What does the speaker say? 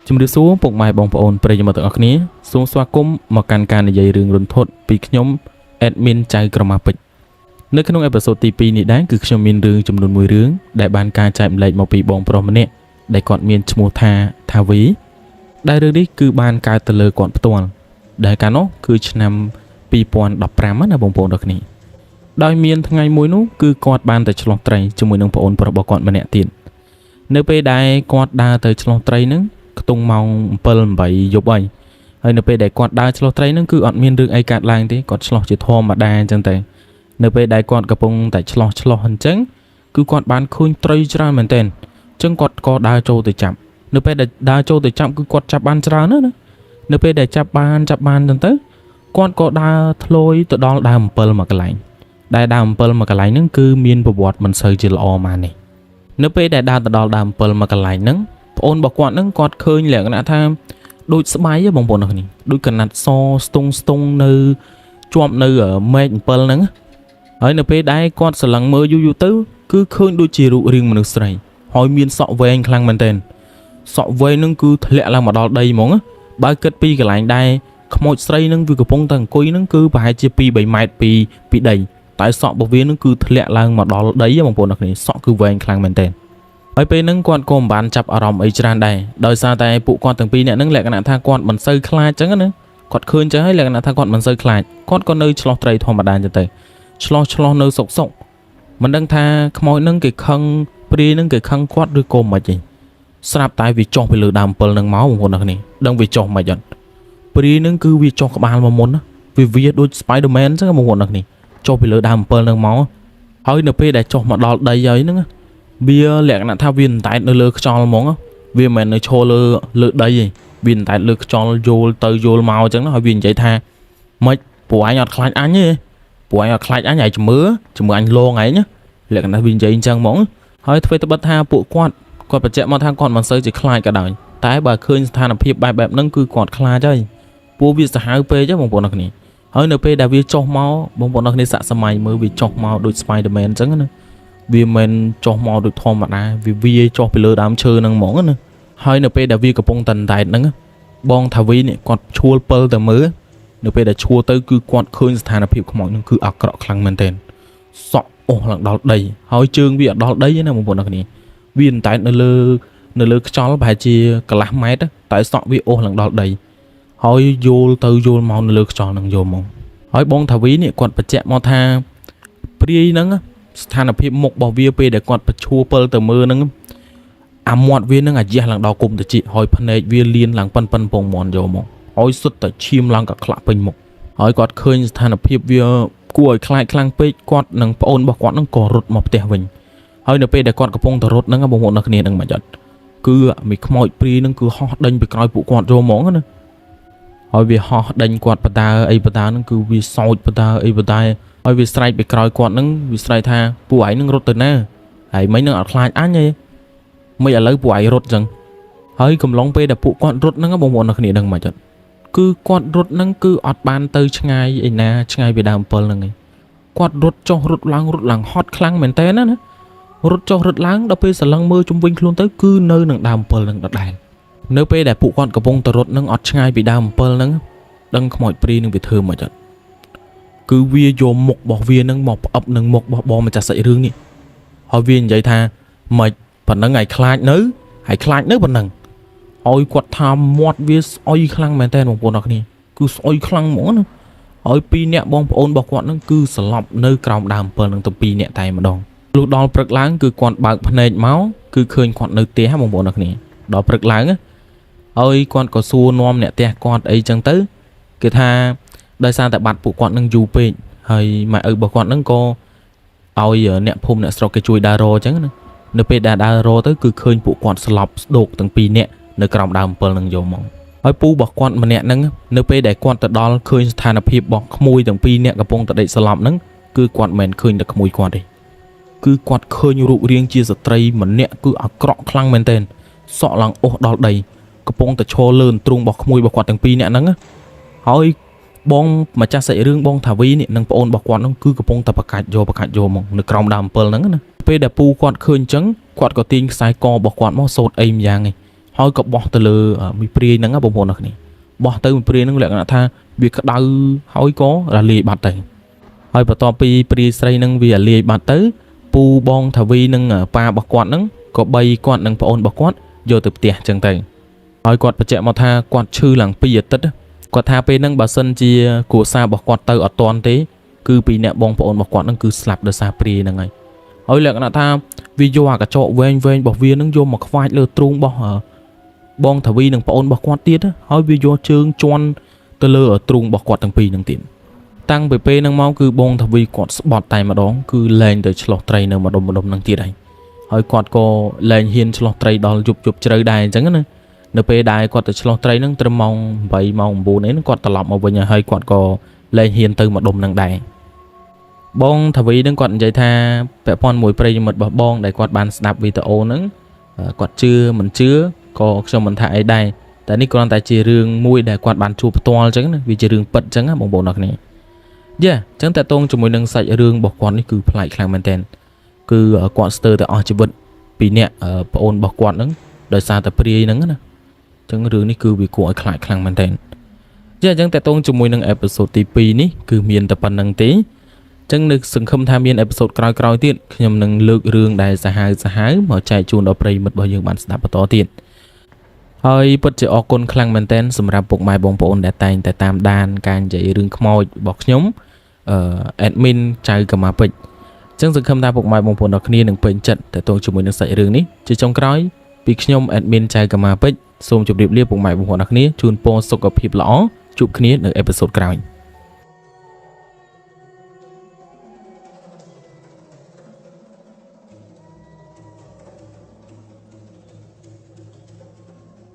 ជំរាបសួរពុកម៉ែបងប្អូនប្រិយមិត្តទាំងអស់គ្នាសូមស្វាគមន៍មកកាន់ការនិយាយរឿងរន្ធត់ពីខ្ញុំ admin ចៅក្រមាពេជ្រនៅក្នុងអេពីសូតទី2នេះដែរគឺខ្ញុំមានរឿងចំនួន1រឿងដែលបានការចែកម្លែកមកពីបងប្រុសម្នាក់ដែលគាត់មានឈ្មោះថាវីដែលរឿងនេះគឺបានកើតទៅលើគាត់ផ្ទាល់ដែលកាលនោះគឺឆ្នាំ2015ណាបងប្អូនទាំងគ្នាដោយមានថ្ងៃមួយនោះគឺគាត់បានទៅឆ្លោះត្រីជាមួយនឹងប្អូនប្រុសរបស់គាត់ម្នាក់ទៀតនៅពេលដែលគាត់ដើរទៅឆ្លោះត្រីហ្នឹងខ្ទង់ម៉ោង7 8យប់ហើយនៅពេលដែលគាត់ដើរឆ្លោះត្រីហ្នឹងគឺអត់មានរឿងអីកើតឡើងទេគាត់ឆ្លោះជាធម្មតាអញ្ចឹងទៅនៅពេលដែលគាត់កំពុងតែឆ្លោះអញ្ចឹងគឺគាត់បានឃើញត្រីច្រើនមែនទែនអញ្ចឹងគាត់ក៏ដើរចូលទៅចាប់នៅពេលដែលដើរចូលទៅចាប់គឺគាត់ចាប់បានច្រើនណានៅពេលដែលចាប់បានអញ្ចឹងទៅគាត់ក៏ដើរធ្លយទៅដល់ដើមអំពិលមួយកន្លែងដែលដើមអំពិលមួយកន្លែងហ្នឹងគឺមានប្រវត្តិមិនសូវជាល្អម៉ានេះនៅពេលដែលដើរទៅដល់ដើមអំពិលមួយកន្លែងហ្នឹងប្អូនរបស់គាត់ហ្នឹងគាត់ឃើញលក្ខណៈថាដូចស្បៃបងប្អូននេះដូចកណាត់សស្ទង់នៅជាប់នៅមែកអំពិលហ្នឹងហើយនៅពេលដែលគាត់ស្រឡឹងមើលយូរទៅគឺឃើញដូចជារូបរាងមនុស្សស្រីហើយមានសក់វែងខ្លាំងមែនទែនសក់វែងហ្នឹងគឺធ្លាក់ឡើងមកដល់ដីហ្មងបើគិតពីកន្លែងដែរខ្មោចស្រីហ្នឹងវាកំពុងតែអង្គុយហ្នឹងគឺប្រហែលជា2-3ម៉ែត្រពីដីតែសក់របស់វាហ្នឹងគឺធ្លាក់ឡើងមកដល់ដីបងប្អូនអ្នកនេះសក់គឺវែងខ្លាំងមែនទែនហើយពេលហ្នឹងគាត់ក៏មិនបានចាប់អារម្មណ៍អីច្រើនដែរដោយសារតែពួកគាត់ទាំងពីរនាក់ហ្នឹងលក្ខណៈថាគាត់មិនសូវខ្លាចអញ្ចឹងណាគាត់ឃើញអញ្ចឹងហើយលក្ខណៈថាគាត់មិនសូវខ្លាចគាត់ក៏នៅឆ្លោះត្រីធម្មតាអញ្ចឹងទៅឆ្លោះនៅសុកមិនដឹងថាខ្មោចហ្នឹងគេខឹងព្រាយហ្នឹងគេខឹងគាត់ឬក៏មិនទេស្រាប់តែវាចុះពីលើដើមអំពិលហ្នឹងមកបងប្អូនអ្នកនេះដឹងវាចុះមិនអត់ព្រាយហ្នឹងគឺវាចុះក្បាលមកមុនវាដូច Spider-Man អញ្ចឹងបងប្អូនអ្នកនេះចុះពីលើដើមអំពិលហ្នឹងមកហើយនៅពេលដែលចុះមកដល់ដីហើយហ្នឹងវាលក្ខណៈថាវាអណ្តែតនៅលើខ្យល់ហ្មងវាមិនមែននៅឈរលើដីទេវាអណ្តែតលើខ្យល់យល់ទៅយល់មកអញ្ចឹងហើយវានិយាយថាម៉េចពួកអញអត់ខ្លាចអញទេពួកអញអត់ខ្លាចអញឯងជំរឿអញលងឯងលក្ខណៈវានិយាយអញ្ចឹងហ្មងហើយធ្វើទៅបិទថាពួកគាត់បញ្ជាក់មកថាគាត់មិនសូវជាខ្លាចក៏ដោយតែបើឃើញស្ថានភាពបែបហ្នឹងគឺគាត់ខ្លាចហើយពួកវាសាហាវពេកបងប្អូនអ្នកនេះហើយនៅពេលដែលវាចុះមកបងប្អូនអ្នកនេះសាក់សម័យមើលវាចុះមកដូច Spider-Man អញ្ចឹងណាវាមិនចុះមកដូចធម្មតាវាចុះពីលើដើមឈើហ្នឹងហ្មងណាហើយនៅពេលដែលវាកំពុងតែតែតហ្នឹងបងថាវីនេះគាត់ឈួលពិលទៅមើលនៅពេលដែលឈួលទៅគឺគាត់ឃើញស្ថានភាពខ្មោចហ្នឹងគឺអាក្រក់ខ្លាំងមែនទែនសក់អស់ឡើងដល់ដីហើយជើងវាអត់ដល់ដីទេណាបងប្អូនអ្នកនេះវាតែតនៅលើខ្យល់ប្រហែលជាកន្លះម៉ែត្រតែសក់វាអស់ឡើងដល់ដីហើយយល់ទៅយល់មកនៅលើខ្យល់ហ្នឹងយល់មកហើយបងថាវីនេះគាត់បញ្ជាក់មកថាព្រាយហ្នឹងស្ថានភាពមុខរបស់វាពេលដែលគាត់បញ្ឈួរពិលទៅមើលហ្នឹងអាមាត់វានឹងអាយ៉ះឡើងដល់គុំតិចហើយភ្នែកវាលៀនឡើងប៉ិនពងមន់យកមកហើយសុទ្ធតែឈាមឡើងកក្លាក់ពេញមុខហើយគាត់ឃើញស្ថានភាពវាគួរឲ្យខ្លាចខ្លាំងពេកគាត់និងប្អូនរបស់គាត់ហ្នឹងក៏រត់មកផ្ទះវិញហើយនៅពេលដែលគាត់កំពុងតែរត់ហ្នឹងបងប្អូនអ្នកគ្នានឹងមិនអត់គឺមីខ្មោចព្រាយហ្នឹងគឺហោះដេញពីក្រោយពួកគាត់យកហ្មងណាហើយវាហោះដេញគាត់បដាអីបដាហ្នឹងគឺវាសោចបដាអីបដាហើយវាស្រែកពីក្រោយគាត់ហ្នឹងវាស្រែកថាពួកឯងនឹងរត់ទៅណាហើយមិញនឹងអត់ខ្លាចអញទេមិនឥឡូវពួកឯងរត់ចឹងហើយកំឡុងពេលដែលពួកគាត់រត់ហ្នឹងបងប្អូនអ្នកគ្នាដឹងមិនអត់គឺគាត់រត់ហ្នឹងគឺអត់បានទៅឆ្ងាយឯណាឆ្ងាយពីដើមអំពិលហ្នឹងឯងគាត់រត់ចុះរត់ឡើងហត់ខ្លាំងមែនតើណារត់ចុះរត់ឡើងដល់ពេលសឡឹងមើលជុំវិញខ្លួនទៅគឺនៅនឹងដើមអំពិលហ្នឹងដដែលនៅពេលដែលពួកគាត់កំពុងទៅរត់ហ្នឹងអត់ឆ្ងាយពីដើមអំពិលហ្នឹងដឹងខ្មោចព្រាយនឹងវាធ្វើមិនអត់គឺវាយកមុខរបស់វានឹងមកផ្អឹបនឹងមុខរបស់បងម្ចាស់សាច់រឿងនេះហើយវានិយាយថាមិនប៉ុណ្ណឹងឯងខ្លាចនៅប៉ុណ្ណឹងហើយគាត់ថាមាត់វាស្អុយខ្លាំងមែនតើបងប្អូនអរគ្នាគឺស្អុយខ្លាំងហ្មងណាហើយពីរអ្នកបងប្អូនរបស់គាត់នឹងគឺស្លាប់នៅក្រោមដើមអំពិលនឹងទៅពីរអ្នកតែម្ដងលុះដល់ព្រឹកឡើងគឺគាត់បើកភ្នែកមកគឺឃើញគាត់នៅផ្ទះបងប្អូនអរគ្នាដល់ព្រឹកឡើងហើយគាត់ក៏សួរនាំអ្នកផ្ទះគាត់អីចឹងទៅគេថាដោយសារតែបាត់ពួកគាត់នឹងយូរពេកហើយម៉ែឪរបស់គាត់នឹងក៏ឲ្យអ្នកភូមិអ្នកស្រុកគេជួយដើររអញ្ចឹងណានៅពេលដែលដើររទៅគឺឃើញពួកគាត់ស្លាប់ស្ដោកទាំងពីរនាក់នៅក្រោមដើមអំពិលនឹងយកមកហើយពូរបស់គាត់ម្នាក់ហ្នឹងនៅពេលដែលគាត់ទៅដល់ឃើញស្ថានភាពរបស់ក្មួយទាំងពីរនាក់កំពុងតែដេកស្លាប់ហ្នឹងគឺគាត់មិនឃើញតែក្មួយគាត់ទេគឺគាត់ឃើញរូបរាងជាស្ត្រីម្នាក់គឺអាក្រក់ខ្លាំងមែនទែនសក់ឡើងអស់ដល់ដីកំពុងតែឈរលើទ្រូងរបស់ក្មួយរបស់គាត់ទាំងពីរនាក់ហ្នឹងហើយបងម្ចាស់សាច់រឿងបងថាវីនេះនិងប្អូនរបស់គាត់ហ្នឹងគឺកំពុងតែបកាច់យកមកនៅក្រោមដើមអំពិលហ្នឹងណាពេលដែលពូគាត់ឃើញអញ្ចឹងគាត់ក៏ទាញខ្សែករបស់គាត់មកសូត្រអីម្យ៉ាងឯងហ ហើយក៏បោះទៅលើមីព្រាយហ្នឹងបងប្អូនអ្នកគ្នាបោះទៅមីព្រាយហ្នឹងលក្ខណៈថាវាក្តៅហើយក៏រលាយបាត់ទៅហើយបន្ទាប់ពីព្រាយស្រីហ្នឹងវារលាយបាត់ទៅពូបងថាវីនឹងប៉ារបស់គាត់ហ្នឹងក៏បីគាត់នឹងប្អូនរបស់គាត់យកទៅផ្ទះចឹងទៅហើយគាត់បញ្ជាក់មកថាគាត់ឈឺឡើង2អាទិត្យគាត់ថាពេលហ្នឹងបើសិនជាគ្រួសាររបស់គាត់ទៅអត់ទាន់ទេគឺពីអ្នកបងប្អូនរបស់គាត់ហ្នឹងគឺស្លាប់ដោយសារព្រាយហ្នឹងហើយលក្ខណៈថាវាយកអាកញ្ចក់វែងរបស់វាហ្នឹងយកមកខ្វាចលើទ្រូងរបស់បងថាវីនិងប្អូនរបស់គាត់ទៀតហើយវាយកជើងជន់ទៅលើទ្រូងរបស់គាត់ទាំងពីរហ្នឹងទៀតតាំងពីពេលហ្នឹងមកគឺបងថាវីគាត់ស្បត់តែម្ដងគឺលែងទៅឆ្លោះត្រីនៅម្ដុំហ្នឹងទៀតហើយគាត់ក៏លែងហ៊ានឆ្លោះត្រីដល់យប់ជ្រៅដែរអញ្ចឹងណានៅពេលដែលគាត់ទៅឆ្លោះត្រីហ្នឹងត្រឹមម៉ោង8ម៉ោង9ហ្នឹងគាត់ត្រឡប់មកវិញហើយគាត់ក៏លែងហ៊ានទៅម្ដុំហ្នឹងដែរបងថាវីហ្នឹងគាត់និយាយថាពាក់ព័ន្ធមួយប្រិយមិត្តរបស់បងដែលគាត់បានស្ដាប់វីដេអូហ្នឹងគាត់ជឿមិនជឿក៏ខ្ញុំមិនថាអីដែរតែនេះគ្រាន់តែជារឿងមួយដែលគាត់បានជួបផ្ទាល់អញ្ចឹងណាវាជារឿងពិតអញ្ចឹងណាបងប្អូនអរគ្នាអញ្ចឹងតើតងជាមួយនឹងសាច់រឿងរបស់គាត់នេះគឺប្លែកខ្លាំងមែនតើគឺគាត់ស្ទើរតែអស់ជីវិតពីអ្នកប្អូនរបស់គាត់ហ្នឹងដោយសារតែព្រាយហ្នឹងណាអញ្ចឹងរឿងនេះគឺវាគួរឲ្យខ្លាចខ្លាំងមែនតើអញ្ចឹងតើតងជាមួយនឹងអេពីសូតទី2នេះគឺមានតែប៉ុណ្្នឹងទេអញ្ចឹងនៅសង្ឃឹមថាមានអេពីសូតក្រោយៗទៀតខ្ញុំនឹងលើករឿងដែលសាហាវមកចែកជូនដល់ប្រិយមិត្តរបស់យើងបានស្ដាប់បន្តទៀតហើយពិតជាអរគុណខ្លាំងមែនទែនសម្រាប់ពុកម៉ែបងប្អូនដែលតែងតែតាមដានការនិយាយរឿងខ្មោចរបស់ខ្ញុំadmin ចៅកម្មាពេជ្រអញ្ចឹងសង្ឃឹមថាពុកម៉ែបងប្អូនទាំងគ្នានឹងពេញចិត្តតទៅជាមួយនឹងសាច់រឿងនេះជាចុងក្រោយពីខ្ញុំ admin ចៅកម្មាពេជ្រសូមជម្រាបលាពុកម៉ែបងប្អូនទាំងគ្នាជូនពរសុខភាពល្អជួបគ្នានៅអេពីសូតក្រោយ